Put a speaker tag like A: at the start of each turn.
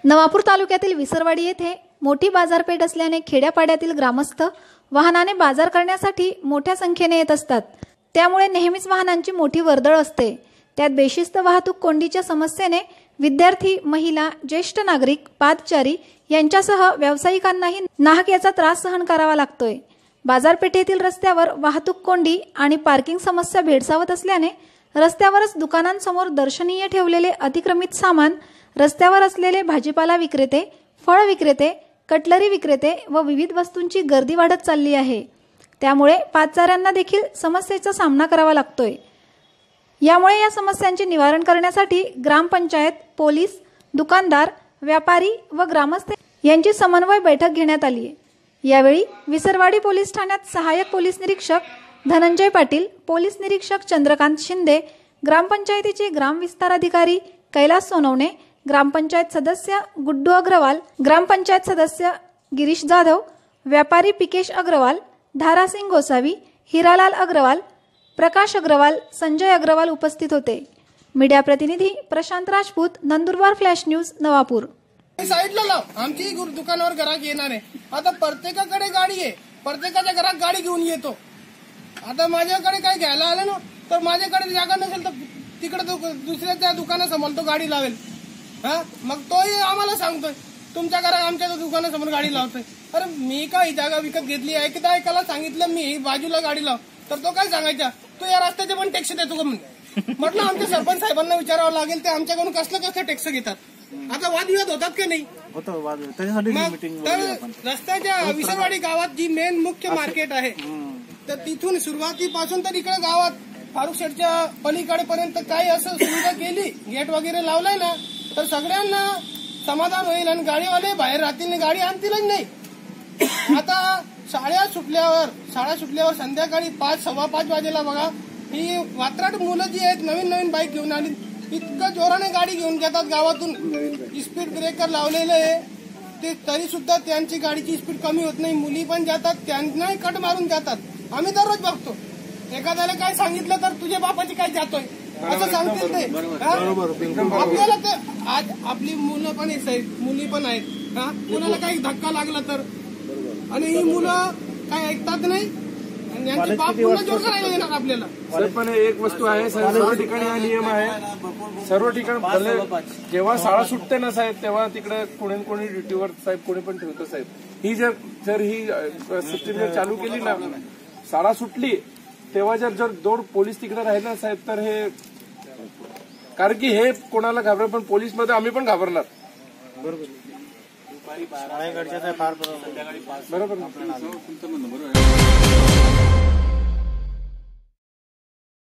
A: नवापूर तालुक्यातील विसरवाडी येथे मोठी बाजारपेठ असल्याने खेड्यापाड्यातील ग्रामस्थ वाहनाने बाजार करण्यासाठी मोठ्या संख्येने येत असतात। त्यामुळे नेहमीच वाहनांची मोठी वर्दळ असते। त्यात बेशिस्त वाहतूक कोंडीच्या समस्येने विद्यार्थी, महिला, ज्येष्ठ नागरिक, पादचारी यांच्यासह व्यावसायिकांनाही नाहक याचा त्रास सहन करावा लागतोय। बाजारपेठेतील रस्त्यावर वाहतूक कोंडी आणि पार्किंग समस्या भेडसावत असल्याने रस्त्यावरच दुकानांसमोर दर्शनीय ठेवलेले अतिक्रमित सामान, रस्त्यावर असलेले भाजीपाला विक्रेते, फळ विक्रेते, कटलरी विक्रेते व विविध वस्तूंची गर्दी वाढत चालली आहे। त्यामुळे पादचाऱ्यांना देखील समस्येचा सामना करावा लागतोय। यामुळे या समस्यांचे निवारण करण्यासाठी ग्रामपंचायत, पोलीस, दुकानदार, व्यापारी व ग्रामस्थ यांची समन्वय बैठक घेण्यात आली आहे। यावेळी विसरवाडी पोलीस ठाण्यात सहाय्यक पोलीस निरीक्षक धनंजय पाटील, पोलीस निरीक्षक चंद्रकांत शिंदे, ग्रामपंचायतीचे ग्राम विस्तार अधिकारी कैलास सोनवणे, ग्रामपंचायत सदस्य गुड्डू अग्रवाल, ग्रामपंचायत सदस्य गिरीश जाधव, व्यापारी पिकेश अग्रवाल, धारासिंग गोसावी, हिरालाल अग्रवाल, प्रकाश अग्रवाल, संजय अग्रवाल उपस्थित होते। मीडिया प्रतिनिधी प्रशांत राजपूत, नंदुरबार फ्लॅश न्यूज, नवापूर।
B: साईडला लाव, आमची दुकानावर ग्राहक येणार आहे। आता प्रत्येकाकडे गाडी आहे, प्रत्येकाच्या घरात गाडी घेऊन येतो। आता माझ्याकडे काय घ्यायला आलं ना, तर माझ्याकडे जागा नसेल तर तिकडे दुसऱ्याच्या दुकानासमोर तो गाडी लावेल। मग तोही आम्हाला सांगतोय तुमच्या घरात आमच्या दुकानासमोर गाडी लावतोय। अरे मी काय ही जागा विकत घेतली आहे? एकदा एकाला सांगितलं मी बाजूला गाडी लाव, तर तो काय सांगायचा, तो या रस्त्याचे पण टॅक्स देतो का म्हणे। म्हटलं आमच्या सरपंच साहेबांना विचारावं लागेल, ते आमच्याकडून कसलं टॅक्स घेतात। आता वादविवाद होतात का नाही? तर रस्त्याच्या विसरवाडी गावात जी मेन मुख्य मार्केट आहे, तर तिथून सुरुवातीपासून तर इकडे गावात फारुख शेठच्या पलीकडे पर्यंत काही असं सुविधा केली, गेट वगैरे लावलाय ना, तर सगळ्यांना समाधान होईल आणि गाडीवाले बाहेर राहतील, गाडी आणतीलच नाही। आता शाळा सुटल्यावर संध्याकाळी 5-5:15 वाजेला बघा, ही वात्राट मुलं जी आहेत नवीन बाईक घेऊन आली, इतकं जोराने गाडी घेऊन घेतात गावातून। स्पीड ब्रेकर लावलेले आहे ते, तरी सुद्धा त्यांची गाडीची स्पीड कमी होत नाही। मुली पण जातात, त्यांनाही कट मारून जातात। आम्ही दररोज बघतो, एखाद्याला काय सांगितलं तर तुझ्या बापाची काय जातोय असं सांगतील ते। आपल्याला ते आज आपली मुलं पण मुली पण आहेत, कुणाला काही धक्का लागला तर, आणि ही मुलं काय ऐकतात नाही, आणि यांचे बाप पुन्हा जोर करायला येणार आपल्याला।
C: पण एक वस्तू आहे, सर्व ठिकाणी हा नियम आहे, सर्व ठिकाणी जेव्हा शाळा सुटते ना साहेब, तेव्हा तिकडे कोणी ड्युटीवर साहेब कोणी पण ठेवतो साहेब। ही जर ही सिस्टीम चालू केली ना, शाळा सुटली तेव्हा जर दोन पोलीस तिकडे राहिले ना साहेब, तर हे कारण की हे कोणाला घाबरणार, पण पोलीस मध्ये आम्ही पण घाबरणार। बरोबर,
D: दुपारी 12 फार बरोबर, संध्याकाळी 5
C: बरोबर।